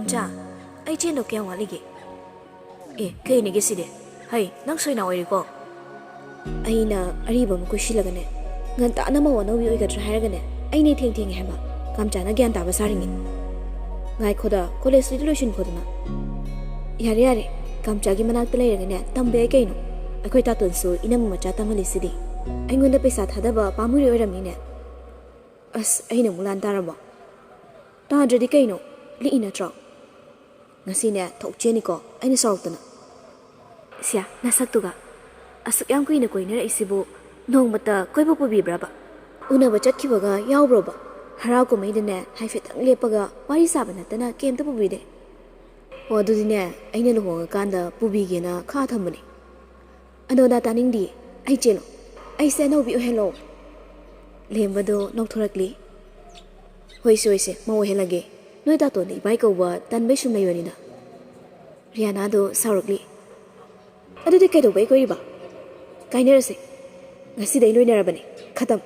Gamcha, I chain no can wallige. Kay negeside. Hey, nang soy na oiriko. Aina, Ariba Mukushilagane. Gantana Mono, you got Haragane. I need thinking hema. Gamcha again, that was haring it. Like Koda, Koda's resolution Kodana. Yari, Gamcha Gimanak play again, Tambe again. A quite so in a machata malicidi. I'm going to be sat Hadaba, Pamuri or a minute. As I know Mulan Taraba. Tadra di Kano, Li in a trap. Nasina talk Jenico, and Sultana. Sia, Nasatuga. As young queen a queen isibu, no but the Quebo be braba. Una Vachativaga, Yaw roba. Harako made a net, Hifet Lepaga, why is Sabanatana came to Bubide. Or do the net, I know a ganda, Bubigina, Cartamony. I know that an Indi, I chill. I said no be hello. Lembado, not correctly. Hoisoise, Mo Helage. No datoni, Biko word, than Bishop Mayorina. Rianado, sourly. I did get away, Griba. Kinerse. I see the Lunarabani. Cut them.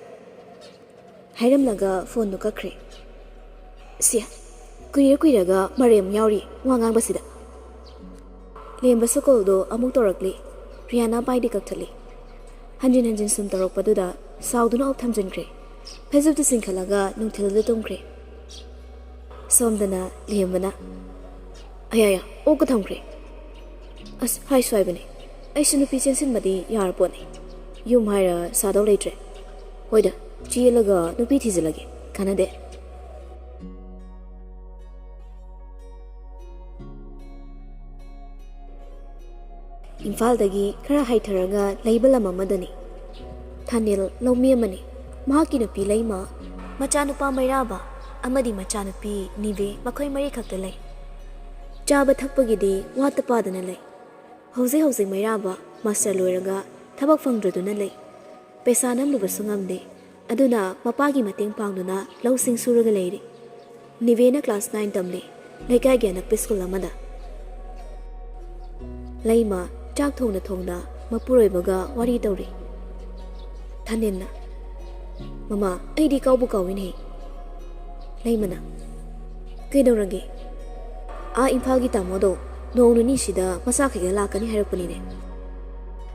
Hiram Laga, phone no cacre. Sia. Quiraga, Mariam Yauri, Wangang Basida. Lembasoko, Amutoragli. Riana by the Cactali. Hanjin Suntarok Paduda, South no Tamsin Cray. Pez of the Sinkalaga, no till the Tumcray. Somdana, Liamana. Ayaya, Okatum Cray. As high swibany. I shouldn't be sensing Madi, Yarpony. You mire saddle later. Oida, Gilaga, no pities lagi, Canada. Infaldagi, Kara Haitaraga, label a mamadani. Tanil, Lomiamani, Mahakino Pilaima, Machanupa Mairaba, Amadi Machanupi, Nive, Makoi Marikatale. Jaba Tapagidi, what the padanale. Jose Mairaba, Master Luraga, Tabak Fangdradunale. Pesanam Lubasungamde, Aduna, Mapagi Mating Pangduna, Low Sing Suragalady. Nivena class 9 Tumley, like again a Piscola Mada. Laima, Jack Tona Tonda, Mapurebaga, what he told. Tanina. Mama, I di Kaubuka in he. Laimana. Kedoragi. Impagita modo, no Nishida, Masaki Lakani Herapone.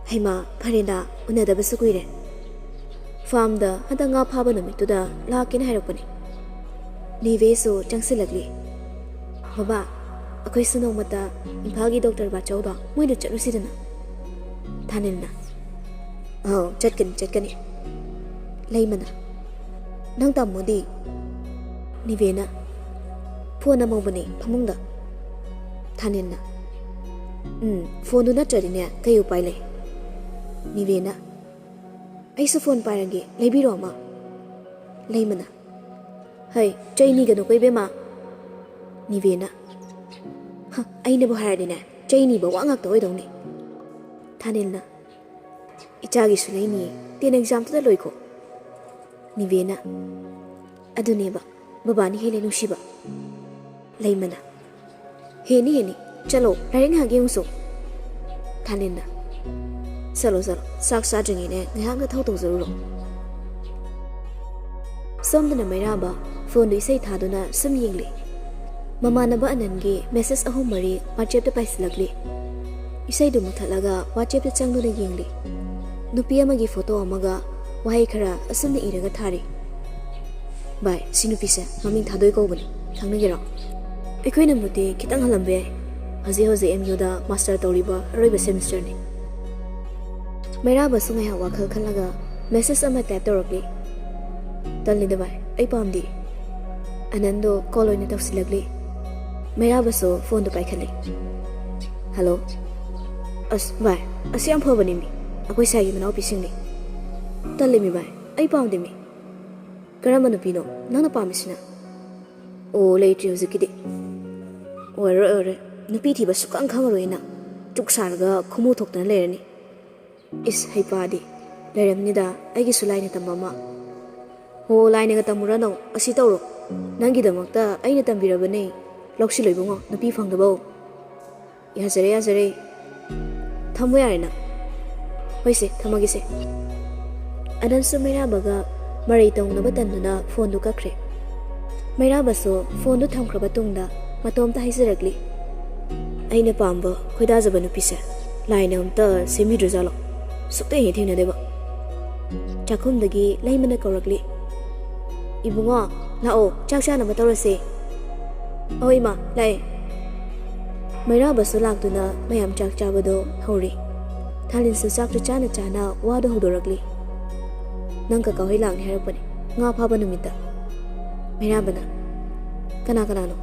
Hema, Parina, Unada Besuquire. Farm the Hadanga Pabanami to the Lakin Herapone. Niveso, Jansilagli. Baba, a question of Mata, Impagi Doctor Bachoda, when the Jerusalem. Tanina. Oh, Chetkani. Laimana. Nangta Modi. Nivena. Pona Mobani, Pamunda. Tanina. Phone do not judge Kayu Pile. Nivena. Isophone Paragi, Labiroma. Laimana. Hey, Janie no Bema. Nivena. I never heard in it. Janie but one of the only. Tanina. Itagi Sulani, the exam to the Loico. Nivena. Aduneba, Babani Helenu Shiba. Laimana. Heni, Chalo, Ring Hagim so. Tanina. Salo, Sak Sarging in it, the Hanga Toto Zero. Some the Namiraba, phone they say Taduna, some yingly. Mamma Naba Anangi, Mrs. Ahomari, watch up the Paislagli. You say to Mutalaga, watch up the Chango the yingly. Nupia Magi photo Amaga, Waikara, a Sunday Iragatari. By Sinupisa, Maming Tadoi Gobani, Tangira. Equina Muti, Kitang Halambe, Jose Emuda, Master Toliba, Riba semester. Meraba Sumaya Wakal Kalaga, Mrs. Amatatoropi. Tali the by, a palmdi. Anando, colony of Silagli. Merabaso, phone the Bikali. Hello? As by, a Siam Pobanimi. A quiz I am an opissing. Tell me by, I pound me. Caramanopino, none of Pamisina. Oh, late you was a kiddie. Or, Nupiti was Sukan Kamarina. Took Sarga, Kumutok than Lerni. Is Hypadi. Leremnida, I guess you line at a mama. Oh, lining at a Murano, a Sitoro. Nangi the Mokta, I need a Birabane. Loxilibungo, the pea from the bow. Yazare. Tamuarina. Why say, Tamagise? Adan Sumirabaga, Maritong Nabatanduna, phone to Cacre. Mirabaso, phone to Tamkrabatunda, ꯃꯇꯣꯝꯇ ꯍꯥꯏꯖꯔꯛꯂꯤ ꯑꯩꯅ ꯄꯥꯝꯕ ꯈꯣꯏꯗꯥꯖꯕ ꯅꯨꯄꯤꯁꯦ ꯂꯥꯏꯅ ꯑꯝꯇ ꯁꯦꯝꯕꯤꯗ꯭ꯔꯖꯥꯠꯂꯣ ꯁꯨꯛꯊꯦꯡ ꯍꯦꯛ ꯊꯦꯡꯅꯗꯦꯕ ꯆꯥꯛꯈꯨꯝꯗꯒꯤ ꯂꯩꯃꯅ ꯀꯧꯔꯛꯂꯤ ꯏꯕꯨꯡꯉꯣ ꯂꯥꯛꯑꯣ ꯆꯥꯛ ꯆꯥꯅꯕ ꯇꯧꯔꯁꯦ ꯑꯍꯣꯏ ꯏꯃꯥ ꯂꯥꯛꯑꯦ ꯃꯩꯔꯥꯕꯁꯨ ꯂꯥꯛꯇꯨꯅ ꯃꯌꯥꯝ ꯆꯥꯛ ꯆꯥꯕꯗꯣ ꯍꯧꯔꯤ ꯊꯥꯂꯤꯟꯁꯨ ꯆꯥꯛꯇꯨ ꯆꯥꯅ ꯆꯥꯅ ꯋꯥꯗꯣ ꯍꯧꯗꯣꯔꯛꯂꯤ ꯅꯪ ꯀꯀꯥ ꯍꯣꯏ ꯂꯥꯛꯅꯤ ꯍꯥꯏꯔꯛꯄꯅꯦ ꯉꯥ ꯐꯥꯕ ꯅꯨꯃꯤꯠꯇ ꯃꯩꯔꯥꯕꯅ ꯀꯅꯥꯅꯣ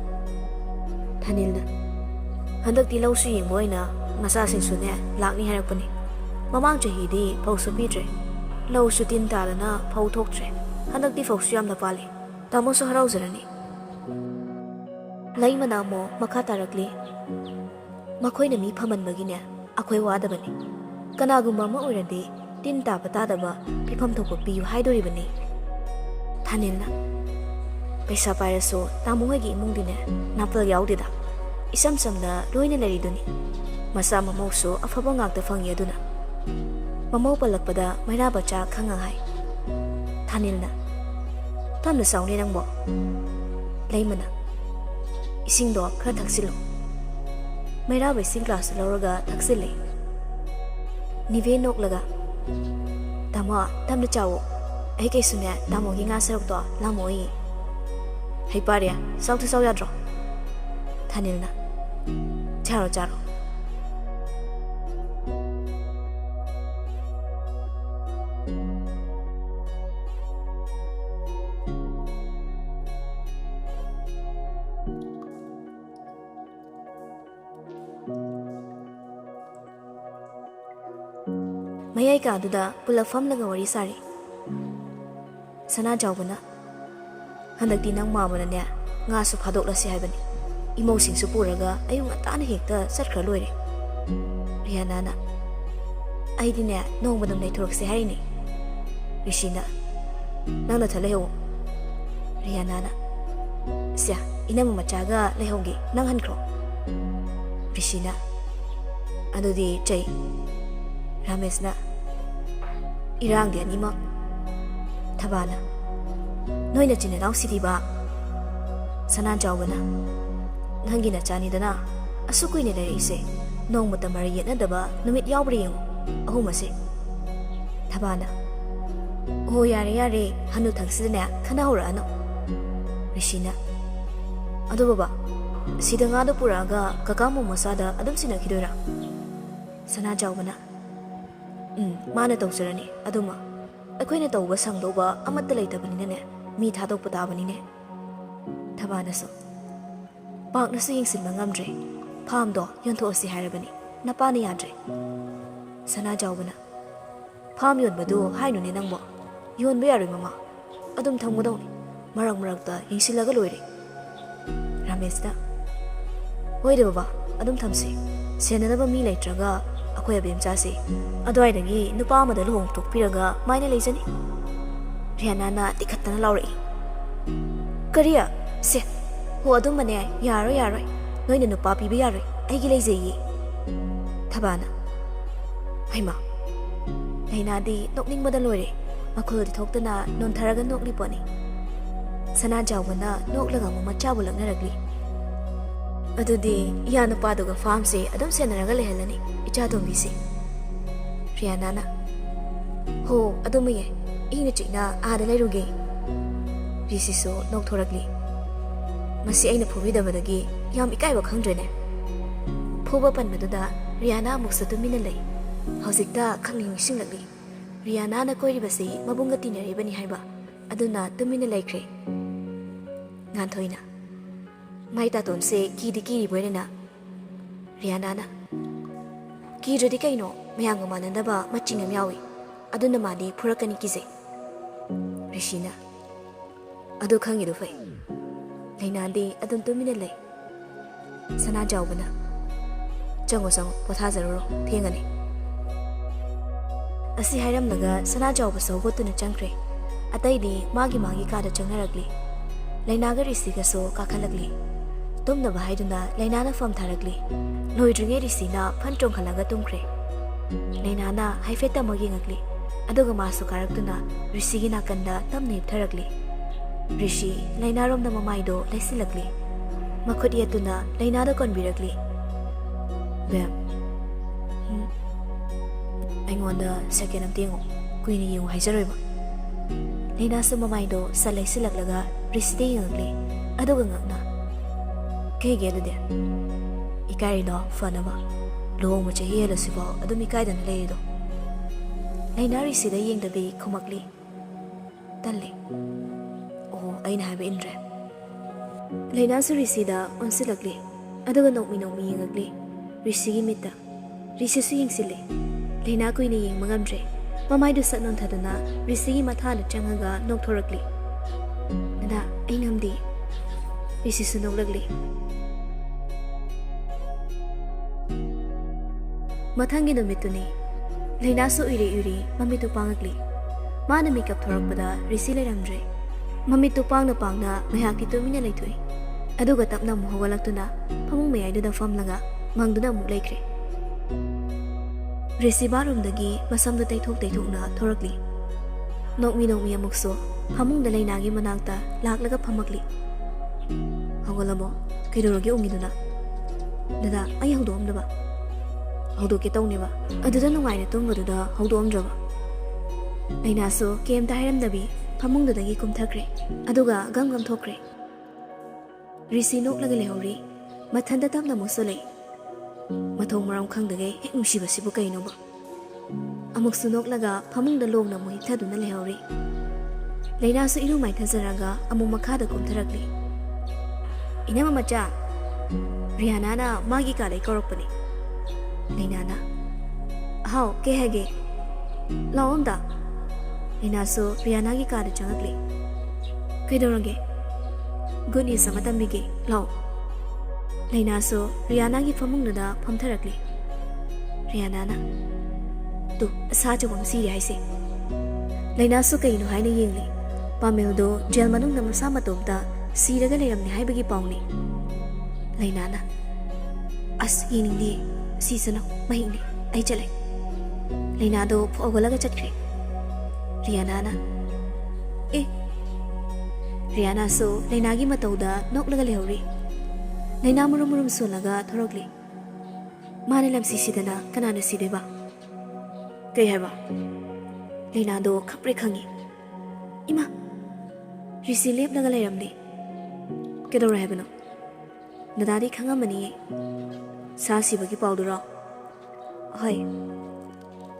ꯊꯥꯅꯤꯜꯅ ꯍꯟꯗꯛꯇꯤ ꯂꯧꯁꯨ ꯌꯦꯡꯕ ꯑꯣꯏꯅ ꯃꯆꯥꯁꯤꯡꯁꯨꯅꯦ ꯂꯥꯛꯅꯤ ꯍꯥꯏꯔꯛꯄꯅꯤ ꯃꯃꯥꯡ ꯆꯍꯤꯗꯤ ꯐꯧꯁꯨ ꯄꯤꯗ꯭ꯔꯦ ꯂꯧꯁꯨ ꯇꯤꯟ ꯇꯥꯗꯅ ꯐꯧ ꯊꯣꯛꯇ꯭ꯔꯦ ꯍꯟꯗꯛꯇꯤ ꯐꯧꯁꯨ ꯌꯥꯝꯅ ꯄꯥꯜꯂꯤ ꯇꯥꯃꯣꯁꯨ ꯍꯔꯥꯎꯖꯔꯅꯤ ꯂꯩꯃꯅ ꯑꯃꯨꯛ ꯃꯈꯥ ꯇꯥꯔꯛꯂꯤ ꯃꯈꯣꯏꯅ ꯃꯤ ꯐꯝꯍꯟꯕꯒꯤꯅꯦ ꯑꯩꯈꯣꯏ ꯋꯥꯗꯕꯅꯤ ꯀꯅꯥꯒꯨꯝꯕ ꯑꯃ ꯑꯣꯏꯔꯗꯤ ꯇꯤꯟ ꯇꯥꯕ ꯇꯥꯗꯕ ꯄꯤꯐꯝ ꯊꯣꯛꯄ ꯄꯤꯌꯨ ꯍꯥꯏꯗꯣꯔꯤꯕꯅꯤ ꯊꯥꯅꯤꯜꯅ ꯄꯩꯁꯥ ꯄꯥꯏꯔꯁꯨ ꯇꯥꯃꯣ ꯍꯣꯏꯒꯤ ꯏꯃꯨꯡꯗꯤꯅꯦ ꯅꯥꯄꯜ ꯌꯥꯎꯗꯦꯗ ꯏꯁꯝ ꯁꯝꯅ ꯂꯣꯏꯅ ꯂꯩꯔꯤꯗꯨꯅꯤ ꯃꯆꯥ ꯃꯃꯧꯁꯨ ꯑꯐꯕ ꯉꯥꯛꯇ ꯐꯪꯉꯤ ꯑꯗꯨꯅ ꯃꯃꯧ ꯄꯜꯂꯛꯄꯗ ꯃꯩꯔꯥꯕꯆꯥ ꯈꯪꯉ ꯍꯥꯏ ꯊꯥꯅꯤꯜꯅ ꯇꯞꯅ ꯆꯥꯎꯅꯦ ꯅꯪꯕꯣ ꯂꯩꯃꯅ ꯏꯁꯤꯡꯗꯣ ꯈꯔ ꯊꯛꯆꯤꯜꯂꯨ ꯃꯩꯔꯥꯕ ꯏꯁꯤꯡ ꯒ꯭ꯂꯥꯁꯇꯨ ꯂꯧꯔꯒ ꯊꯛꯆꯤꯜꯂꯦ ꯅꯤꯚꯦ ꯅꯣꯛꯂꯒ ꯇꯥꯃꯣ ꯇꯞꯅ ꯆꯥꯋꯣ ꯑꯩ ꯀꯩꯁꯨꯅꯦ ꯇꯥꯃꯣꯒꯤ ꯉꯥ ꯁꯔꯨꯛꯇꯣ ꯂꯥꯝꯃꯣꯏꯌꯦ ꯍꯩ ꯄꯥꯔꯦ ꯆꯥꯎ ꯌꯥꯗ꯭ꯔꯣ ꯊꯥꯅꯤꯜꯅ ꯆꯥꯔꯣ ꯃꯌꯥꯏ ꯀꯥꯗꯨꯗ ꯄꯨꯂꯞ ꯐꯝꯂꯒ ꯋꯥꯔꯤ ꯁꯥꯔꯤ ꯁꯅꯥꯖꯥꯎꯕꯅ ꯍꯟꯗꯛꯇꯤ ꯅꯪ ꯃꯥꯃꯅꯅꯦ ꯉꯥꯁꯨ ꯐꯥꯗꯣꯛꯂꯁꯤ ꯍꯥꯏꯕꯅꯤ ꯏꯃꯧꯁꯤꯡꯁꯨ ꯄꯨꯔꯒ ꯑꯌꯨꯛ ꯉꯟꯇꯥꯅ ꯍꯦꯛꯇ ꯆꯠꯈ꯭ꯔ ꯂꯣꯏꯔꯦ ꯔꯤꯌꯥꯅꯥꯅ ꯑꯩꯗꯤꯅꯦ ꯅꯣꯡꯃꯗꯪ ꯂꯩꯊꯣꯔꯛꯁꯦ ꯍꯥꯏꯔꯤꯅꯤ ꯔꯤꯁꯤꯅ ꯅꯪꯅ ꯊ ꯂꯩꯍꯧ ꯔꯤꯌꯥꯅꯥꯅ ꯁꯦ ꯏꯅꯝꯃ ꯃꯆꯥꯒ ꯂꯩꯍꯧꯒꯦ ꯅꯪ ꯍꯟꯈ꯭ꯔꯣ ꯔꯤꯁꯤꯅ ꯑꯗꯨꯗꯤ ꯆꯩ ꯔꯥꯃꯦꯁꯅ ꯏꯔꯥꯡꯗꯤ ꯑꯅꯤꯃꯛ ꯊꯕꯥꯅ ꯅꯣꯏꯅ ꯆꯤꯟ ꯏꯅꯥꯎ ꯁꯤꯗꯤꯕ ꯁꯅꯥꯖꯥꯎꯕꯅ ꯅꯪꯒꯤ ꯅꯆꯥꯅꯤꯗꯅ ꯑꯁꯨꯛ ꯀꯨꯏꯅ ꯂꯩꯔꯛꯏꯁꯦ ꯅꯣꯡꯃꯇ ꯃꯔꯩ ꯌꯦꯠꯅꯗꯕ ꯅꯨꯃꯤꯠ ꯌꯥꯎꯕ꯭ꯔꯥ ꯌꯦꯡꯉꯨ ꯑꯍꯨꯝ ꯑꯁꯦ ꯊꯕꯥꯅ ꯑꯣ ꯌꯥꯔꯦ ꯍꯅꯨ ꯊꯛꯁꯤꯗꯅꯦ ꯈꯟꯅꯍꯧꯔꯛꯑꯅꯨ ꯔꯤꯁꯤꯅ ꯑꯗꯣ ꯕꯕꯥ ꯁꯤꯗ ꯉꯥꯗꯣ ꯄꯨꯔꯛꯑꯒ ꯀꯀꯥ ꯃꯣ ꯃꯆꯥꯗ ꯑꯗꯨꯝ ꯁꯤꯟꯅꯈꯤꯗꯣꯏꯔꯥ ꯁꯅꯥꯖꯥꯎꯕꯅ ꯃꯥꯅ ꯇꯧꯖꯔꯅꯤ ꯑꯗꯨꯃ ꯑꯩꯈꯣꯏꯅ ꯇꯧꯕ ꯁꯪꯗꯧꯕ ꯑꯃꯠꯇ ꯂꯩꯇꯕꯅꯤꯅꯅꯦ ꯃꯤ ꯊꯥꯗꯣꯛꯄ ꯇꯥꯕꯅꯤꯅꯦ ꯊꯕꯥꯅꯁꯨ ꯄꯥꯛꯅꯁꯨ ꯌꯦꯡꯁꯤꯟꯕ ꯉꯝꯗ꯭ꯔꯦ ꯐꯥꯝꯗꯣ ꯌꯣꯟꯊꯣꯛꯑꯁꯤ ꯍꯥꯏꯔꯕꯅꯤ ꯅꯄꯥꯅ ꯌꯥꯗ꯭ꯔꯦ ꯁꯅꯥꯖꯥꯎꯕꯅ ꯐꯥꯝ ꯌꯣꯟꯕꯗꯨ ꯍꯥꯏꯅꯨꯅꯦ ꯅꯪꯕꯣ ꯌꯣꯟꯕ ꯌꯥꯔꯣꯏ ꯃꯃꯥ ꯑꯗꯨꯝ ꯊꯝꯒꯗꯧꯅꯤ ꯃꯔꯛꯇ ꯌꯦꯡꯁꯤꯜꯂꯒ ꯂꯣꯏꯔꯦ ꯔꯥꯃꯦꯁꯅ ꯍꯣꯏꯗ ꯕꯕꯥ ꯑꯗꯨꯝ ꯊꯝꯁꯤ ꯁꯦꯟꯅꯅꯕ ꯃꯤ ꯂꯩꯇ꯭ꯔꯒ ꯑꯩꯈꯣꯏ ꯑꯕꯦꯝꯆꯥꯁꯤ ꯑꯗꯨꯋꯥꯏꯗꯒꯤ ꯅꯨꯄꯥ ꯑꯃꯗ ꯂꯨꯍꯣꯡꯊꯣꯛꯄꯤꯔꯒ ꯃꯥꯏꯅ ꯂꯩꯖꯅꯤ ꯔꯤꯌꯥꯅꯥꯅ ꯇꯤꯈꯠꯇꯅ ꯂꯥꯎꯔꯛꯏ ꯀꯔꯤ ꯁꯦ ꯍꯣ ꯑꯗꯨꯝꯕꯅꯦ ꯌꯥꯔꯣꯏ ꯅꯣꯏꯅ ꯅꯨꯄꯥ ꯄꯤꯕ ꯌꯥꯔꯣꯏ ꯑꯩꯒꯤ ꯂꯩꯖꯩꯌꯦ ꯊꯕꯥꯅ ꯍꯩꯃꯥ ꯂꯩꯅꯥꯗꯤ ꯅꯣꯛꯅꯤꯡꯕꯗ ꯂꯣꯏꯔꯦ ꯃꯈꯣꯜꯗꯤ ꯊꯣꯛꯇꯅ ꯅꯣꯟꯊꯔꯒ ꯅꯣꯛꯂꯤ ꯄꯣꯠꯅꯤ ꯁꯅꯥꯖꯥꯎꯕꯅ ꯅꯣꯛꯂꯒ ꯑꯃꯨꯛ ꯃꯆꯥꯕꯨ ꯂꯛꯅꯔꯛꯂꯤ ꯑꯗꯨꯗꯤ ꯏꯌꯥ ꯅꯨꯄꯥꯗꯨꯒ ꯐꯥꯝꯁꯦ ꯑꯗꯨꯝ ꯁꯦꯟꯅꯔꯒ ꯂꯩꯍꯜꯂꯅꯤ ꯏꯆꯥꯇꯣꯝꯕꯤꯁꯦ ꯔꯤꯌꯥꯅꯥꯅ ꯍꯣ ꯑꯗꯨꯃ ꯌꯥꯏ ꯏꯪꯅ ꯆꯤꯛꯅ ꯑꯥꯗ ꯂꯩꯔꯨꯒꯦ ꯔꯤꯁꯤꯁꯨ ꯅꯣꯛꯊꯣꯔꯛꯂꯤ ꯃꯁꯤ ꯑꯩꯅ ꯐꯨꯕꯤꯗꯕꯗꯒꯤ ꯌꯥꯝ ꯏꯀꯥꯏꯕ ꯈꯪꯗ꯭ꯔꯦꯅꯦ ꯐꯨꯕ ꯄꯟꯕꯗꯨꯗ ꯔꯤꯌꯥꯅꯥ ꯑꯃꯨꯛꯁꯨ ꯇꯨꯃꯤꯟꯅ ꯂꯩ ꯍꯧꯖꯤꯛꯇ ꯈꯪꯅꯤꯡ ꯅꯤꯡꯁꯤꯡꯂꯛꯂꯤ ꯔꯤꯌꯥꯅꯥꯅ ꯀꯣꯏꯔꯤꯕꯁꯤ ꯃꯕꯨꯡꯒ ꯇꯤꯟꯅꯔꯤꯕꯅꯤ ꯍꯥꯏꯕ ꯑꯗꯨꯅ ꯇꯨꯃꯤꯟꯅ ꯂꯩꯈ꯭ꯔꯦ ꯉꯥꯟꯊꯣꯏꯅ ꯃꯥꯏ ꯇꯥꯇꯣꯟꯁꯦ ꯀꯤꯗꯤ ꯀꯤꯔꯤꯕꯣꯏꯔꯦꯅ ꯔꯤꯌꯥꯅꯥꯅ ꯀꯤꯗ꯭ꯔꯗꯤ ꯀꯩꯅꯣ ꯃꯌꯥꯝꯒ ꯃꯥꯟꯅꯗꯕ ꯃꯆꯤꯡ ꯑꯃ ꯌꯥꯎꯏ ꯑꯗꯨꯅ ꯃꯥꯗꯤ ꯐꯨꯔꯛꯀꯅꯤ ꯀꯤꯖꯩ ꯔꯤꯁꯤꯅ ꯑꯗꯨ ꯈꯪꯉꯤꯗꯨ ꯐꯩ ꯂꯩꯅꯥꯗꯤ ꯑꯗꯨꯝ ꯇꯨꯃꯤꯟꯅ ꯂꯩ ꯁꯅꯥꯖꯥꯎꯕꯅ ꯆꯪꯉꯣ ꯄꯣꯊꯥꯖꯔꯨꯔꯣ ꯊꯦꯡꯉꯅꯤ ꯑꯁꯤ ꯍꯥꯏꯔꯝꯂꯒ ꯁꯅꯥꯖꯥꯎꯕꯁꯨ ꯍꯧꯒꯠꯇꯨꯅ ꯆꯪꯈ꯭ꯔꯦ ꯑꯇꯩꯗꯤ ꯃꯥꯒꯤ ꯀꯥꯗ ꯆꯪꯅꯔꯛꯂꯤ ꯂꯩꯅꯥꯒ ꯔꯤꯁꯤꯒꯁꯨ ꯀꯥꯈꯠꯂꯛꯂꯤ ꯇꯨꯝꯅꯕ ꯍꯥꯏꯗꯨꯅ ꯂꯩꯅꯥꯅ ꯐꯝ ꯊꯥꯔꯛꯂꯤ ꯂꯣꯏꯗ꯭ꯔꯤꯉꯩ ꯔꯤꯁꯤꯅ ꯐꯟ ꯆꯣꯡꯈꯠꯂꯒ ꯇꯨꯝꯈ꯭ꯔꯦ ꯂꯩꯅꯥꯅ ꯍꯥꯏꯐꯦꯠ ꯑꯃꯨꯛ ꯌꯦꯡꯉꯛꯂꯤ ꯑꯗꯨꯒ ꯃꯥꯁꯨ ꯀꯥꯔꯛꯇꯨꯅ ꯔꯤꯁꯤꯒꯤ ꯅꯥꯀꯟꯗ ꯇꯞꯅ ꯍꯤꯞꯊꯔꯛꯂꯤ ꯔꯤꯁꯤ ꯂꯩꯅꯥꯔꯣꯝꯗ ꯃꯃꯥꯏꯗꯣ ꯂꯩꯁꯤꯜꯂꯛꯂꯤ ꯃꯈꯨꯠ ꯌꯦꯠꯇꯨꯅ ꯂꯩꯅꯥꯗ ꯀꯣꯟꯕꯤꯔꯛꯂꯤ꯫ ꯕꯦꯝ, ꯑꯩꯉꯣꯟꯗ ꯁꯦꯀꯦꯟ ꯑꯝꯇ ꯌꯦꯡꯉꯨ, ꯀꯨꯏꯅ ꯌꯦꯡꯉꯨ ꯍꯥꯏꯖꯔꯣꯏꯕ꯫ ꯂꯩꯅꯥꯁꯨ ꯃꯃꯥꯏꯗꯣ ꯁꯠ ꯂꯩꯁꯤꯜꯂꯛꯂꯒ ꯔꯤꯁꯤꯗ ꯌꯦꯡꯉꯛꯂꯤ, ꯑꯗꯨꯒ ꯉꯛꯅ, ꯀꯩꯒꯤ ꯑꯗꯨꯗꯤ? ꯏꯀꯥꯏꯔꯤꯗꯣ ꯐꯅꯕ, ꯂꯨꯍꯣꯡꯕ ꯆꯍꯤ ꯍꯦꯜꯂꯁꯤꯐꯥꯎ ꯑꯗꯨꯝ ꯏꯀꯥꯏꯗꯅ ꯂꯩꯔꯤꯗꯣ꯫ ꯂꯩꯅꯥ ꯔꯤꯁꯤꯗ ꯌꯦꯡꯗꯕꯤ ꯈꯨꯝꯃꯛꯂꯤ, ꯇꯜꯂꯤ꯫ ꯑꯣ, ꯑꯩꯅ ꯍꯥꯏꯕ ꯏꯟꯗ꯭ꯔꯦ꯫ ꯂꯩꯅꯥꯁꯨ ꯔꯤꯁꯤꯗ ꯑꯣꯟꯁꯤꯜꯂꯛꯂꯤ, ꯑꯗꯨꯒ ꯅꯣꯛꯃꯤ ꯅꯣꯛꯃꯤ ꯌꯦꯡꯉꯛꯂꯤ ꯔꯤꯁꯤꯒꯤ ꯃꯤꯠꯇ꯫ ꯔꯤꯁꯤꯁꯨ ꯌꯦꯡꯁꯤꯜꯂꯤ꯫ ꯂꯩꯅꯥ ꯀꯨꯏꯅ ꯌꯦꯡꯕ ꯉꯝꯗ꯭ꯔꯦ, ꯃꯃꯥꯏꯗꯨ ꯁꯠ ꯅꯣꯟꯊꯗꯨꯅ ꯔꯤꯁꯤꯒꯤ ꯃꯊꯥꯗ ꯆꯪꯉꯒ ꯅꯣꯛꯊꯣꯔꯛꯂꯤ꯫ ꯗꯗꯥ, ꯑꯩ ꯉꯝꯗꯦ꯫ ꯔꯤꯁꯤꯁꯨ ꯅꯣꯛꯂꯛꯂꯤ꯫ ꯃꯊꯪꯒꯤ ꯅꯨꯃꯤꯠꯇꯨꯅꯤ꯫ ꯂꯩꯅꯥꯁꯨ ꯎꯏꯔꯤ ꯎꯏꯔꯤ ꯃꯃꯤꯠꯇꯨ ꯄꯥꯡꯉꯛꯂꯤ꯫ ꯃꯥꯅ ꯃꯤꯀꯞ ꯊꯣꯔꯛꯄꯗ ꯔꯤꯁꯤ ꯂꯩꯔꯝꯗ꯭ꯔꯦ꯫ ꯃꯃꯤꯠꯇꯨ ꯄꯥꯡꯅ ꯄꯥꯡꯅ ꯉꯥꯏꯍꯥꯛꯇꯤ ꯇꯨꯃꯤꯟꯅ ꯂꯩꯊꯣꯛꯏ, ꯑꯗꯨꯒ ꯇꯞꯅ ꯑꯃꯨꯛ ꯍꯧꯒꯠꯂꯛꯇꯨꯅ ꯐꯃꯨꯡ ꯃꯌꯥꯏꯗꯨꯗ ꯐꯝꯂꯒ ꯃꯪꯗꯨꯅ ꯑꯃꯨꯛ ꯂꯩꯈ꯭ꯔꯦ꯫ ꯔꯤꯁꯤ ꯕꯥꯠꯔꯨꯝꯗꯒꯤ ꯃꯁꯝꯗꯨ ꯇꯩꯊꯣꯛ ꯇꯩꯊꯣꯛꯅ ꯊꯣꯔꯛꯂꯤ꯫ ꯅꯣꯛꯃꯤ ꯅꯣꯛꯃꯤ ꯑꯃꯨꯛꯁꯨ ꯐꯃꯨꯡꯗ ꯂꯩꯅꯥꯒꯤ ꯃꯅꯥꯛꯇ ꯂꯥꯛꯂꯒ ꯐꯝꯃꯛꯂꯤ꯫ ꯍꯧꯒꯠꯂꯕꯣ? ꯀꯩꯗꯧꯔꯒꯦ ꯎꯪꯉꯤꯗꯨꯅ? ꯗꯗꯥ, ꯑꯩ ꯍꯧꯗꯣꯛꯑꯝꯗꯕ꯫ ꯍꯧꯗꯣꯛꯀꯦ ꯇꯧꯅꯦꯕ, ꯑꯗꯨꯗ ꯅꯨꯡꯉꯥꯏꯅ ꯇꯨꯝꯕꯗꯨꯗ ꯍꯧꯗꯣꯛꯑꯝꯗ꯭ꯔꯕ꯫ ꯂꯩꯅꯥꯁꯨ ꯀꯩꯝꯇ ꯍꯥꯏꯔꯝꯗꯕꯤ ꯐꯃꯨꯡꯗꯨꯗꯒꯤ ꯀꯨꯝꯊꯈ꯭ꯔꯦ, ꯑꯗꯨꯒ ꯒꯝ ꯒꯝ ꯊꯣꯛꯈ꯭ꯔꯦ꯫ ꯔꯤꯁꯤ ꯅꯣꯛꯂꯒ ꯂꯩꯍꯧꯔꯤ, ꯃꯊꯟꯇ ꯇꯞꯅ ꯑꯃꯨꯛꯁꯨ ꯂꯩ꯫ ꯃꯊꯣꯡ ꯃꯔꯝ ꯈꯪꯗꯒꯩ ꯍꯦꯛ ꯅꯨꯡꯁꯤꯕꯁꯤꯕꯨ ꯀꯩꯅꯣꯕ? ꯑꯃꯨꯛꯁꯨ ꯅꯣꯛꯂꯒ ꯐꯃꯨꯡꯗ ꯂꯣꯡꯅ ꯑꯃꯨꯛ ꯍꯤꯞꯊꯗꯨꯅ ꯂꯩꯍꯧꯔꯤ꯫ ꯂꯩꯅꯥꯁꯨ ꯏꯔꯨ ꯃꯥꯏꯊꯖꯔꯒ ꯑꯃꯨꯛ ꯃꯈꯥꯗ ꯀꯨꯝꯊꯔꯛꯂꯤ꯫ ꯏꯅꯝꯃ ꯃꯆꯥ, ꯔꯤꯍꯥꯅꯥꯅ ꯃꯥꯒꯤ ꯀꯥꯗꯩ ꯀꯧꯔꯛꯄꯅꯤ꯫ ꯂꯩꯅꯥꯅ, ꯍꯥꯎ, ꯀꯩ ꯍꯥꯏꯒꯦ? ꯂꯥꯛꯑꯣ ꯑꯝꯇ꯫ ꯂꯩꯅꯥꯁꯨ ꯔꯤꯍꯥꯅꯥꯒꯤ ꯀꯥꯗ ꯆꯪꯉꯛꯂꯤ꯫ ꯀꯩꯗꯧꯔꯒꯦ? ꯒꯨꯗ ꯅ꯭ꯌꯨꯁ ꯑꯃ ꯇꯝꯕꯤꯒꯦ, ꯂꯥꯛꯑꯣ꯫ ꯂꯩꯅꯥꯁꯨ ꯔꯤꯍꯥꯅꯥꯒꯤ ꯐꯃꯨꯡꯗꯨꯗ ꯐꯝꯊꯔꯛꯂꯤ꯫ ꯔꯤꯍꯥꯅꯥꯅ, ꯇꯨ, ꯁꯥ ꯑꯆꯧꯕ ꯑꯃ ꯁꯤꯔꯦ ꯍꯥꯏꯁꯦ꯫ ꯂꯩꯅꯥꯁꯨ ꯀꯩꯅꯣ ꯍꯥꯏꯅ ꯌꯦꯡꯂꯤ꯫ ꯄꯥꯃꯦꯜꯗꯣ ꯖꯦꯜ ꯃꯅꯨꯡꯗ ꯃꯁꯥ ꯃꯇꯣꯝꯇ ꯁꯤꯔꯒ ꯂꯩꯔꯝꯃꯦ ꯍꯥꯏꯕꯒꯤ ꯄꯥꯎꯅꯤ꯫ ꯂꯩꯅꯥꯅ, ꯑꯁ ꯌꯦꯡꯅꯤꯡꯗꯦ, ꯁꯤꯁꯅꯨ, ꯃꯍꯤꯛꯅꯤ, ꯑꯩ ꯆꯠꯂꯦ꯫ ꯂꯩꯅꯥꯗꯣ ꯐꯥꯎꯒꯠꯂꯒ ꯆꯠꯈ꯭ꯔꯦ꯫ ꯔꯤꯍꯥꯅꯥꯅ, ꯑꯦ꯫ ꯔꯤꯍꯥꯅꯥꯁꯨ ꯂꯩꯅꯥꯒꯤ ꯃꯇꯧꯗ ꯅꯣꯛꯂꯒ ꯂꯩꯍꯧꯔꯤ꯫ ꯂꯩꯅꯥ ꯃꯨꯔꯨꯝ ꯃꯨꯔꯨꯝ ꯁꯣꯜꯂꯒ ꯊꯣꯔꯛꯂꯤ꯫ ꯃꯥꯅ ꯂꯝꯁꯤ ꯁꯤꯗꯅ ꯀꯅꯥꯅ ꯁꯤꯗꯣꯏꯕ? ꯀꯩ ꯍꯥꯏꯕ? ꯂꯩꯅꯥꯗꯣ ꯈꯪꯄ꯭ꯔꯦꯛ ꯈꯪꯉꯤ꯫ ꯏꯃꯥ! ꯔꯤꯁꯤ ꯂꯦꯞꯂꯒ ꯂꯩꯔꯝꯂꯤ꯫ ꯀꯩꯗꯧꯔꯦ ꯍꯥꯏꯕꯅꯣ? ꯗꯗꯥꯗꯤ ꯈꯪꯉꯝꯃꯅꯤꯌꯦ꯫ ꯁꯥ ꯁꯤꯕꯒꯤ ꯄꯥꯎꯗꯨꯔꯣ? ꯍꯣꯏ꯫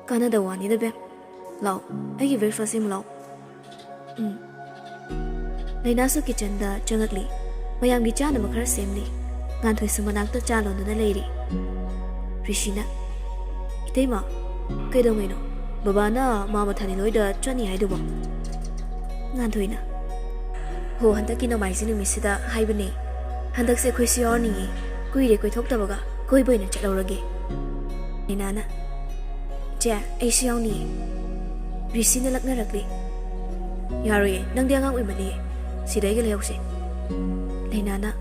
ꯀꯥꯟꯅꯗꯕ ꯋꯥꯅꯤꯗ ꯕꯦꯝ꯫ ꯂꯥꯛꯑꯣ, ꯑꯩꯒꯤ ꯕ꯭ꯔꯦꯛꯐꯥꯁ ꯁꯦꯝꯃꯨ ꯂꯥꯛꯑꯣ꯫ ꯂꯩꯅꯥꯁꯨ ꯀꯤꯆꯟꯗ ꯆꯪꯉꯛꯂꯤ꯫ ꯃꯌꯥꯝꯒꯤ ꯆꯥꯅꯕ ꯈꯔ ꯁꯦꯝꯂꯤ꯫ ꯉꯥꯟꯊꯣꯏꯁꯨ ꯃꯅꯥꯛꯇ ꯆꯥ ꯂꯣꯟꯗꯨꯅ ꯂꯩꯔꯤ꯫ ꯔꯤꯁꯤꯅ, ꯏꯇꯩꯃ, ꯀꯩꯗꯧꯉꯩꯅꯣ ꯕꯕꯥꯅ ꯃꯥꯃ ꯊꯥꯅꯤꯂꯣꯏꯗ ꯆꯠꯅꯤ ꯍꯥꯏꯗꯨꯕꯣ? ꯉꯥꯟꯊꯣꯏꯅ, ꯍꯣ, ꯍꯟꯗꯛꯀꯤ ꯅꯣꯡꯃꯥꯏꯖꯤꯡ ꯅꯨꯃꯤꯠꯁꯤꯗ ꯍꯥꯏꯕꯅꯦ꯫ ꯍꯟꯗꯛꯁꯦ ꯑꯩꯈꯣꯏꯁꯨ ꯌꯥꯎꯔꯅꯤꯡꯉꯤ, ꯀꯨꯏꯔꯦ ꯀꯣꯏꯊꯣꯛꯇꯕꯒ, ꯀꯣꯏꯕ ꯑꯣꯏꯅ ꯆꯠꯍꯧꯔꯒꯦ꯫ ꯂꯩꯅꯥꯅ, ꯆꯦ, ꯑꯩꯁꯨ ꯌꯥꯎꯅꯤꯌꯦ꯫ ꯔꯤꯁꯤꯅ ꯂꯛꯅꯔꯛꯂꯤ꯫ ꯌꯥꯔꯣꯏꯌꯦ, ꯅꯪꯗꯤ ꯑꯉꯥꯡ ꯑꯣꯏꯃꯜꯂꯤꯌꯦ, ꯁꯤꯗ ꯑꯩꯒ ꯂꯩꯍꯧꯁꯦ꯫ ꯂꯩꯅꯥꯅ,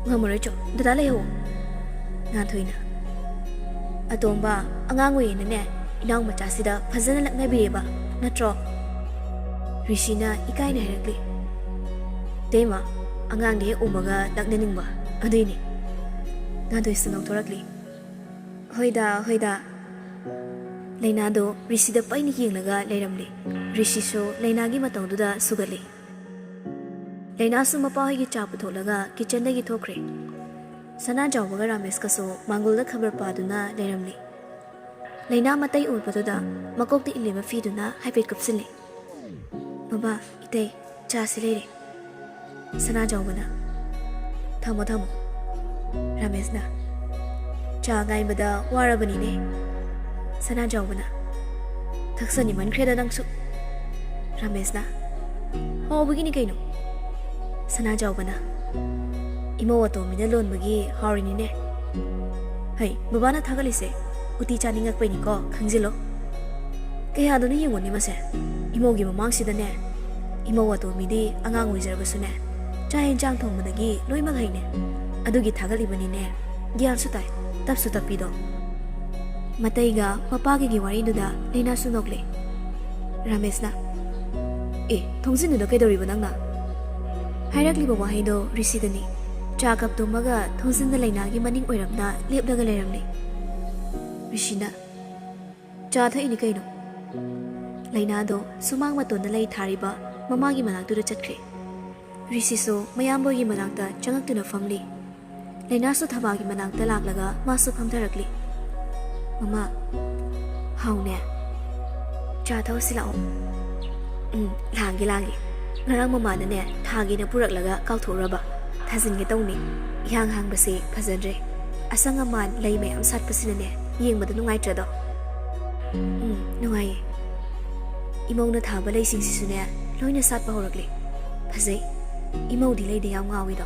ꯉꯝꯃꯔꯣꯏ ꯆꯣ, ꯗꯗꯥ ꯂꯩꯍꯧ꯫ ꯉꯥꯟꯊꯣꯏꯅ, ꯑꯇꯣꯝꯕ, ꯑꯉꯥꯡ ꯑꯣꯏꯌꯦꯅꯅꯦ ꯏꯅꯥꯎ ꯃꯆꯥꯁꯤꯗ ꯐꯖꯅ ꯂꯛꯅꯕꯤꯔꯦꯕ, ꯅꯠꯇ꯭ꯔꯣ? ꯔꯤꯁꯤꯅ ꯏꯀꯥꯏꯅ ꯍꯥꯏꯔꯛꯂꯤ꯫ ꯏꯇꯩꯃ, ꯑꯉꯥꯡꯗꯤ ꯍꯦꯛ ꯎꯕꯒ ꯂꯛꯅꯅꯤꯡꯕ, ꯑꯗꯨꯏꯅꯤ꯫ ꯉꯥꯟꯊꯣꯏꯁꯨ ꯅꯣꯛꯊꯣꯔꯛꯂꯤ꯫ ꯍꯣꯏꯗ, ꯍꯣꯏꯗ꯫ ꯂꯩꯅꯥꯗꯣ ꯔꯤꯁꯤꯗ ꯄꯩꯅ ꯌꯦꯡꯂꯒ ꯂꯩꯔꯝꯂꯤ꯫ ꯔꯤꯁꯤꯁꯨ ꯂꯩꯅꯥꯒꯤ ꯃꯇꯧꯗꯨꯗ ꯁꯨꯒꯠꯂꯤ꯫ ꯂꯩꯅꯥꯁꯨ ꯃꯄꯥꯍꯣꯏꯒꯤ ꯆꯥ ꯄꯨꯊꯣꯛꯂꯒ ꯀꯤꯆꯟꯗꯒꯤ ꯊꯣꯛꯈ꯭ꯔꯦ꯫ ꯁꯅꯥꯖꯥꯎꯕꯒ ꯔꯥꯃꯦꯁꯀꯁꯨ ꯃꯥꯡꯒꯣꯜꯗ ꯈꯕꯔ ꯄꯥꯗꯨꯅ ꯂꯩꯔꯝꯂꯤ꯫ ꯂꯩꯅꯥ ꯃꯇꯩ ꯎꯕꯗꯨꯗ ꯃꯀꯣꯛꯇ ꯏꯜꯂꯤꯕ ꯐꯤꯗꯨꯅ ꯍꯥꯏꯐꯦꯠ ꯀꯨꯞꯁꯤꯜꯂꯤ꯫ ꯕꯕꯥ, ꯏꯇꯩ, ꯆꯥꯁꯤ ꯂꯩꯔꯦ꯫ ꯁꯅꯥꯖꯥꯎꯕꯅ, ꯊꯝꯃꯣ ꯊꯝꯃꯣ꯫ ꯔꯥꯃꯦꯁꯅ, ꯆꯥ ꯉꯥꯏꯕꯗ ꯋꯥꯔꯕꯅꯤꯅꯦ꯫ ꯁꯅꯥꯖꯥꯎꯕꯅ, ꯊꯛꯆꯅꯤꯡꯃꯟꯈ꯭ꯔꯦꯗ ꯅꯪꯁꯨ꯫ ꯔꯥꯃꯦꯁꯅ, ꯍꯥꯎꯕꯒꯤꯅꯤ ꯀꯩꯅꯣ꯫ ꯁꯅꯥꯖꯥꯎꯕꯅ, ꯏꯃꯧ ꯑꯇꯣꯝꯕꯤꯅ ꯂꯣꯟꯕꯒꯤ ꯍꯥꯎꯔꯤꯅꯤꯅꯦ꯫ ꯍꯩ, ꯕꯕꯥꯅ ꯊꯥꯒꯠꯂꯤꯁꯦ ꯎꯇꯤ ꯆꯥꯅꯤꯡꯉꯛꯄꯩꯅꯤꯀꯣ, ꯈꯪꯖꯤꯜꯂꯣ꯫ ꯀꯌꯥꯗꯨꯅ ꯌꯦꯡꯉꯨꯅꯦ ꯃꯁꯦ, ꯏꯃꯧꯒꯤ ꯃꯃꯥꯡꯁꯤꯗꯅꯦ꯫ ꯏꯃꯧ ꯑꯇꯣꯝꯕꯤꯗꯤ ꯑꯉꯥꯡ ꯑꯣꯏꯖꯔꯕꯁꯨꯅꯦ, ꯆꯥꯛ ꯌꯦꯟꯁꯥꯡ ꯊꯣꯡꯕꯗꯒꯤ ꯂꯣꯏꯅꯃꯛ ꯍꯩꯅꯦ꯫ ꯑꯗꯨꯒꯤ ꯊꯥꯒꯠꯂꯤꯕꯅꯤꯅꯦ, ꯒ꯭ꯌꯥꯟꯁꯨ ꯇꯥꯏ, ꯇꯞꯁꯨ ꯇꯞꯄꯤꯗꯣ꯫ ꯃꯇꯩꯒ ꯃꯄꯥꯒꯤ ꯋꯥꯔꯤꯗꯨꯗ ꯂꯩꯅꯥꯁꯨ ꯅꯣꯛꯂꯦ꯫ ꯔꯥꯃꯦꯁꯅ, ꯑꯦ, ꯊꯣꯡꯖꯤꯟꯗꯨꯅ ꯀꯩꯗꯧꯔꯤꯕ ꯅꯪꯅ? ꯍꯥꯏꯔꯛꯂꯤꯕ ꯋꯥꯍꯩꯗꯣ ꯔꯤꯁꯤꯗꯅꯤ꯫ ꯆꯥ ꯀꯞ ꯇꯨꯝꯃꯒ ꯊꯣꯡꯖꯤꯟꯗ ꯂꯩꯅꯥꯒꯤ ꯃꯅꯤꯡ ꯑꯣꯏꯔꯝꯅ ꯂꯦꯞꯂꯒ ꯂꯩꯔꯝꯂꯤ ꯔꯤꯁꯤꯅ ꯆꯥ ꯊꯛꯏꯅꯤ ꯀꯩꯅꯣ ꯂꯩꯅꯥꯗꯣ ꯁꯨꯃꯥꯡ ꯃꯇꯣꯟꯗ ꯂꯩ ꯊꯥꯔꯤꯕ ꯃꯃꯥꯒꯤ ꯃꯅꯥꯛꯇꯨꯗ ꯆꯠꯈ꯭ꯔꯦ ꯔꯤꯁꯤꯁꯨ ꯃꯌꯥꯝꯕꯒꯤ ꯃꯅꯥꯛꯇ ꯆꯪꯉꯛꯇꯨꯅ ꯐꯝꯂꯤ ꯂꯩꯅꯥꯁꯨ ꯊꯕꯥꯒꯤ ꯃꯅꯥꯛꯇ ꯂꯥꯛꯂꯒ ꯃꯥꯁꯨ ꯐꯝꯊꯔꯛꯂꯤ ꯃꯃꯥ ꯍꯥꯎꯅꯦ ꯆꯥ ꯊꯛꯎꯁꯤ ꯂꯥꯛꯑꯣ ꯂꯥꯡꯒꯦ ꯉꯔꯥꯡ ꯃꯃꯥꯅꯅꯦ ꯊꯥꯒꯦꯅ ꯄꯨꯔꯛꯂꯒ ꯀꯥꯎꯊꯣꯛꯎꯔꯕ ꯊꯥꯖꯤꯟꯒꯦ ꯇꯧꯅꯤ ꯏꯍꯥꯡ ꯍꯥꯡꯕꯁꯦ ꯐꯖꯗ꯭ꯔꯦ ꯑꯁꯪ ꯑꯃꯥꯟ ꯂꯩ ꯃꯌꯥꯝ ꯁꯥꯠꯄꯁꯤꯅꯅꯦ ꯌꯦꯡꯕꯗ ꯅꯨꯡꯉꯥꯏꯇ꯭ꯔꯗꯣ ꯅꯨꯡꯉꯥꯏꯌꯦ ꯏꯃꯧꯅ ꯊꯥꯕ ꯂꯩꯁꯤꯡꯁꯤꯁꯨꯅꯦ ꯂꯣꯏꯅ ꯁꯥꯠꯄ ꯍꯧꯔꯛꯂꯤ ꯐꯖꯩ ꯏꯃꯧꯗꯤ ꯂꯩꯗ ꯌꯥꯝ ꯉꯥꯎꯏꯗꯣ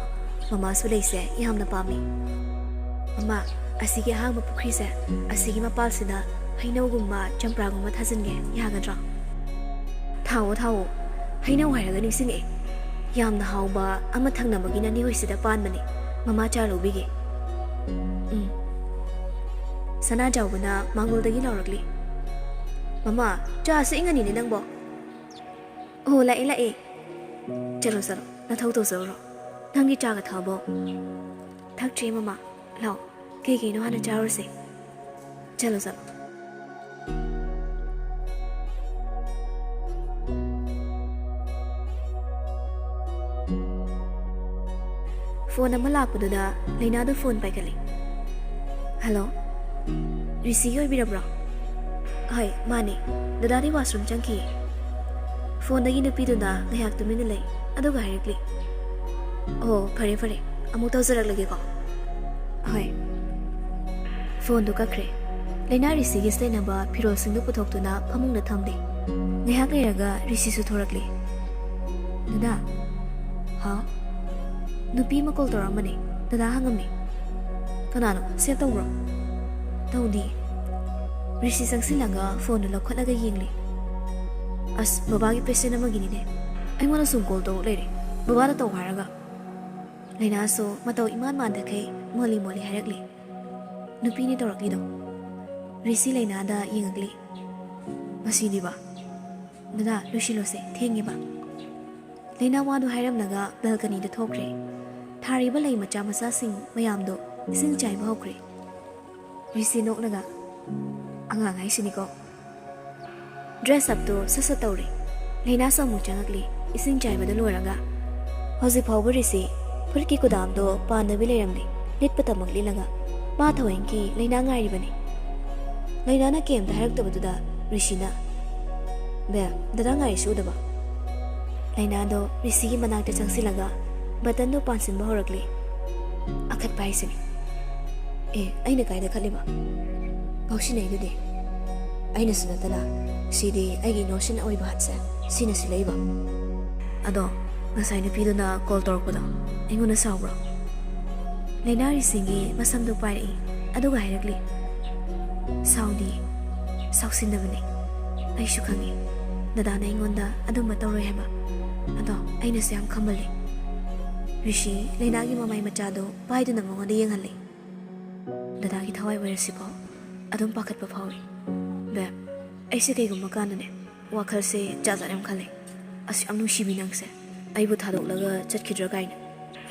ꯃꯃꯥꯁꯨ ꯂꯩꯁꯦ ꯌꯥꯝꯅ ꯄꯥꯝꯃꯤ ꯃꯃꯥ ꯑꯁꯤꯒꯤ ꯑꯍꯥꯡꯕ ꯄꯨꯈ꯭ꯔꯤꯁꯦ ꯑꯁꯤꯒꯤ ꯃꯄꯥꯜꯁꯤꯗ ꯍꯩꯅꯧꯒꯨꯝꯕ ꯆꯝꯄ꯭ꯔꯥꯒꯨꯝꯕ ꯊꯥꯖꯤꯟꯒꯦ ꯌꯥꯒꯗ꯭ꯔꯣ ꯊꯥꯎꯑꯣ ꯍꯩꯅꯧ ꯍꯥꯏꯔꯒ ꯅꯤꯡꯁꯤꯡꯉꯛꯑꯦ ꯌꯥꯝꯅ ꯍꯥꯎꯕ ꯑꯃ ꯊꯪꯅꯕꯒꯤ ꯅꯅꯦꯍꯣꯏꯁꯤꯗ ꯄꯥꯟꯕꯅꯤ ꯃꯃꯥ ꯆꯥ ꯂꯧꯕꯤꯒꯦ ꯁꯅꯥ ꯆꯥꯎꯕꯅ ꯃꯥꯡꯒꯣꯜꯗꯒꯤ ꯂꯥꯎꯔꯛꯂꯤ ꯃꯃꯥ ꯆꯥꯁꯦ ꯏꯪꯉꯅꯤꯅꯦ ꯅꯪꯕꯣ ꯑꯣ ꯂꯥꯛꯑꯦ ꯆꯠꯂꯣ ꯅꯊꯧ ꯇꯧꯖꯧꯔꯣ ꯅꯪꯒꯤ ꯆꯥꯒ ꯊꯛꯑꯕꯣ ꯊꯛꯇ꯭ꯔꯤ ꯃꯃꯥ ꯂꯥꯛꯑꯣ ꯀꯩꯀꯩꯅꯣ ꯍꯥꯟꯅ ꯆꯥꯔꯨꯁꯦ ꯆꯠꯂꯣ ꯐꯣꯟ ꯑꯃ ꯂꯥꯛꯄꯗꯨꯗ ꯂꯩꯅꯥꯗꯣ ꯐꯣꯟ ꯄꯥꯏꯈꯠꯂꯤ ꯍꯜꯂꯣ ꯔꯤꯁꯤꯒꯤ ꯑꯣꯏꯕꯤꯔꯕ꯭ꯔꯣ ꯍꯣꯏ ꯃꯥꯅꯦ ꯗꯗꯥꯗꯤ ꯋꯥꯁꯔꯨꯝ ꯆꯪꯈꯤꯌꯦ ꯐꯣꯟꯗꯒꯤ ꯅꯨꯄꯤꯗꯨꯅ ꯉꯥꯏꯍꯥꯛ ꯇꯨꯃꯤꯟꯅ ꯂꯩ ꯑꯗꯨꯒ ꯍꯥꯏꯔꯛꯂꯤ ꯑꯣ ꯐꯔꯦ ꯑꯃꯨꯛ ꯇꯧꯖꯔꯛꯂꯒꯦꯀꯣ ꯍꯣꯏ ꯐꯣꯟꯗꯨ ꯀꯛꯈ꯭ꯔꯦ ꯂꯩꯅꯥ ꯔꯤꯁꯤꯒꯤ ꯁꯦꯠꯅꯕ ꯐꯤꯔꯣꯜꯁꯤꯡꯗꯨ ꯄꯨꯊꯣꯛꯇꯨꯅ ꯐꯃꯨꯡꯗ ꯊꯝꯂꯤ ꯉꯥꯏꯍꯥꯛ ꯂꯩꯔꯒ ꯔꯤꯁꯤꯁꯨ ꯊꯣꯔꯛꯂꯤ ꯗꯗꯥ ꯍꯥꯎ ꯅꯨꯄꯤ ꯑꯃ ꯀꯣꯜ ꯇꯧꯔꯛꯑꯝꯕꯅꯦ ꯗꯗꯥ ꯍꯪꯉꯝꯃꯤ ꯀꯅꯥꯅꯣ ꯁꯦꯞ ꯇꯧꯕ꯭ꯔꯣ ꯇꯧꯗꯤ ꯔꯤꯁꯤ ꯆꯪꯁꯤꯜꯂꯒ ꯐꯣꯟꯗꯨ ꯂꯧꯈꯠꯂꯒ ꯌꯦꯡꯂꯤ ꯑꯁ ꯕꯕꯥꯒꯤ ꯄꯦꯁꯦꯟ ꯑꯃꯒꯤꯅꯤꯅꯦ ꯑꯩꯉꯣꯟꯗ ꯁꯨꯝ ꯀꯣꯜ ꯇꯧꯔꯛ ꯂꯩꯔꯦ ꯕꯕꯥꯗ ꯇꯧ ꯍꯥꯏꯔꯒ ꯂꯩꯅꯥꯁꯨ ꯃꯇꯧ ꯏꯃꯥꯟ ꯃꯥꯟꯗꯈꯩ ꯃꯣꯜꯂꯤ ꯍꯥꯏꯔꯛꯂꯤ ꯅꯨꯄꯤꯅꯤ ꯇꯧꯔꯛꯂꯤꯗꯣ ꯔꯤꯁꯤ ꯂꯩꯅꯥꯗ ꯌꯦꯡꯉꯛꯂꯤ ꯉꯁꯤꯗꯤꯕ ꯗꯗꯥ ꯂꯣꯏꯁꯤꯜꯂꯣꯁꯦ ꯊꯦꯡꯉꯦꯕ ꯂꯩꯅꯥ ꯋꯥꯗꯨ ꯍꯥꯏꯔꯝꯂꯒ ꯕꯦꯜꯀꯅꯤꯗ ꯊꯣꯛꯈ꯭ꯔꯦ ꯊꯥꯔꯤꯕ ꯂꯩ ꯃꯆꯥꯁꯤꯡ ꯃꯌꯥꯝꯗꯣ ꯏꯁꯤꯡ ꯆꯥꯏꯕ ꯍꯧꯈ꯭ꯔꯦ ꯔꯤꯁꯤ ꯅꯣꯛꯂꯒ ꯑꯉꯥꯡ ꯍꯥꯏꯁꯤꯅꯤꯀꯣ ꯗ꯭ꯔꯦꯁ ꯑꯞꯇꯣ ꯁꯠ ꯇꯧꯔꯦ ꯂꯩꯅꯥꯁꯨ ꯑꯃꯨꯛ ꯆꯪꯉꯛꯂꯤ ꯏꯁꯤꯡ ꯆꯥꯏꯕꯗ ꯂꯣꯏꯔꯒ ꯍꯧꯖꯤꯛ ꯐꯥꯎꯕ ꯔꯤꯁꯤ ꯐꯨꯔꯤꯠꯀꯤ ꯀꯨꯗꯥꯝꯗꯣ ꯄꯥꯟꯗꯕꯤ ꯂꯩꯔꯝꯂꯤ ꯂꯤꯠꯄ ꯇꯃꯛ ꯂꯤꯠꯂꯒ ꯃꯥ ꯊꯋꯦꯟꯀꯤ ꯂꯩꯅꯥ ꯉꯥꯏꯔꯤꯕꯅꯤ ꯂꯩꯅꯥꯅ ꯀꯩꯝꯇ ꯍꯥꯏꯔꯛꯇꯕꯗꯨꯗ ꯔꯤꯁꯤꯅ ꯕꯦꯜ ꯗꯗꯥ ꯉꯥꯏꯔꯤꯁꯤ ꯎꯗꯕ ꯂꯩꯅꯥꯗꯣ ꯔꯤꯁꯤꯒꯤ ꯃꯅꯥꯛꯇ ꯆꯪꯁꯤꯜꯂꯒ ꯕꯇꯟꯗꯣ ꯄꯥꯟꯁꯤꯟꯕ ꯍꯧꯔꯛꯂꯤ ꯑꯈꯠꯄ ꯍꯥꯏꯁꯤꯅꯤ ꯑꯩꯅ ꯀꯥꯏꯗ ꯈꯠꯂꯤꯕ ꯉꯥꯎꯁꯤꯟꯅꯩꯗꯨꯗꯤ ꯑꯩꯅꯁꯨ ꯅꯠꯇꯅ ꯁꯤꯗꯤ ꯑꯩꯒꯤ ꯏꯅꯣꯁꯦꯟ ꯑꯣꯏꯕ ꯍꯠꯁꯦ ꯁꯤꯅꯁꯨ ꯂꯩꯕ ꯑꯗꯣ ꯉꯁꯥꯏ ꯅꯨꯄꯤꯗꯨꯅ ꯀꯣꯜ ꯇꯧꯔꯛꯄꯗꯣ ꯑꯩꯉꯣꯟꯗ ꯁꯥꯎꯕ꯭ꯔꯣ ꯂꯩꯅꯥ ꯔꯤꯁꯤꯒꯤ ꯃꯁꯝꯗꯨ ꯄꯥꯏꯔꯛꯏ ꯑꯗꯨꯒ ꯍꯥꯏꯔꯛꯂꯤ ꯁꯥꯎꯗꯤ ꯁꯥꯎꯁꯤꯟꯅꯕꯅꯤ ꯑꯩꯁꯨ ꯈꯪꯉꯤ ꯗꯗꯥꯅ ꯑꯩꯉꯣꯟꯗ ꯑꯗꯨꯝꯕ ꯇꯧꯔꯣꯏ ꯍꯥꯏꯕ ꯑꯗꯣ ꯑꯩꯅꯁꯨ ꯌꯥꯝ ꯈꯝꯃꯜꯂꯤ ꯔꯤꯁꯤ ꯂꯩꯅꯥꯒꯤ ꯃꯃꯥꯏ ꯃꯆꯥꯗꯣ ꯄꯥꯏꯗꯨꯅ ꯃꯉꯣꯟꯗ ꯌꯦꯡꯍꯜꯂꯤ ꯗꯗꯥꯒꯤ ꯊꯋꯥꯏ ꯑꯣꯏꯔꯁꯤꯐꯥꯎ ꯑꯗꯨꯝ ꯄꯥꯈꯠꯄ ꯐꯥꯎꯏ ꯕꯦꯕ ꯑꯩꯁꯦ ꯀꯩꯒꯨꯝꯕ ꯀꯥꯟꯗꯅꯦ ꯋꯥꯈꯜꯁꯦ ꯖꯥꯠ ꯌꯥꯝ ꯈꯜꯂꯤ ꯑꯁ ꯌꯥꯝ ꯅꯨꯡꯁꯤꯕꯤ ꯅꯪꯁꯦ ꯑꯩꯕꯨ ꯊꯥꯗꯣꯛꯂꯒ ꯆꯠꯈꯤꯗ꯭ꯔꯥ ꯀꯥꯏꯅ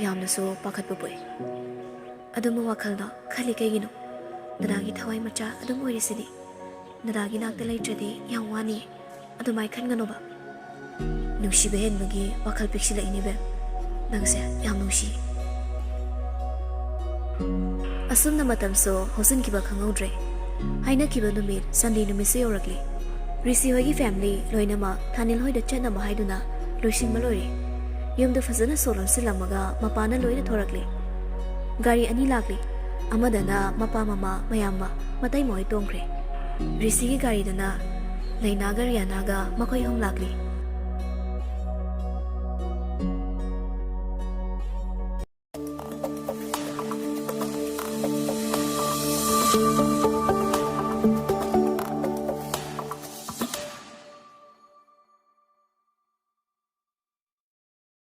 ꯌꯥꯝꯅꯁꯨ ꯄꯥꯈꯠꯄ ꯄꯣꯛꯏ ꯑꯗꯨꯝꯕ ꯋꯥꯈꯜꯗꯣ ꯈꯜꯂꯤ ꯀꯩꯒꯤꯅꯣ ꯗꯗꯥꯒꯤ ꯊꯋꯥꯏ ꯃꯆꯥ ꯑꯗꯨꯝ ꯑꯣꯏꯔꯤꯁꯤꯗꯤ ꯗꯗꯥꯒꯤ ꯅꯥꯛꯇ ꯂꯩꯇ꯭ꯔꯗꯤ ꯌꯥꯝ ꯋꯥꯅꯤ ꯑꯗꯨꯃꯥꯏ ꯈꯟꯒꯅꯣꯕ ꯅꯨꯡꯁꯤꯕ ꯍꯦꯟꯕꯒꯤ ꯋꯥꯈꯜ ꯄꯤꯛꯁꯤꯜꯂꯛꯏꯅꯤ ꯕꯦꯕ ꯅꯪꯁꯦ ꯌꯥꯝ ꯅꯨꯡꯁꯤ ꯑꯁꯨꯝꯅ ꯃꯇꯝꯁꯨ ꯍꯧꯖꯤꯟꯈꯤꯕ ꯈꯪꯍꯧꯗ꯭ꯔꯦ ꯍꯥꯏꯅꯈꯤꯕ ꯅꯨꯃꯤꯠ ꯁꯟꯗꯦ ꯅꯨꯃꯤꯠꯁꯨ ꯌꯧꯔꯛꯂꯤ ꯔꯤꯁꯤ ꯍꯣꯏꯒꯤ ꯐꯦꯃꯤꯂꯤ ꯂꯣꯏꯅꯃꯛ ꯊꯥꯅꯤꯜ ꯍꯣꯏꯗ ꯆꯠꯅꯕ ꯍꯥꯏꯗꯨꯅ ꯂꯣꯏꯁꯤꯟꯕ ꯂꯣꯏꯔꯦ ꯌꯨꯝꯗ ꯐꯖꯅ ꯁꯣ ꯂꯣꯟꯁꯤꯜꯂꯝꯃꯒ ꯃꯄꯥꯅ ꯂꯣꯏꯅ ꯊꯣꯔꯛꯂꯤ ꯒꯥꯔꯤ ꯑꯅꯤ ꯂꯥꯛꯂꯤ ꯑꯃꯗꯅ ꯃꯄꯥ ꯃꯃꯥ ꯃꯌꯥꯝꯕ ꯃꯇꯩ ꯃꯍꯣꯏ ꯇꯣꯡꯈ꯭ꯔꯦ ꯔꯤꯁꯤꯒꯤ ꯒꯥꯔꯤꯗꯅ ꯂꯩꯅꯥꯒ ꯔꯤꯌꯥꯅꯥꯒ ꯃꯈꯣꯏ ꯑꯍꯨꯝ ꯂꯥꯛꯂꯤ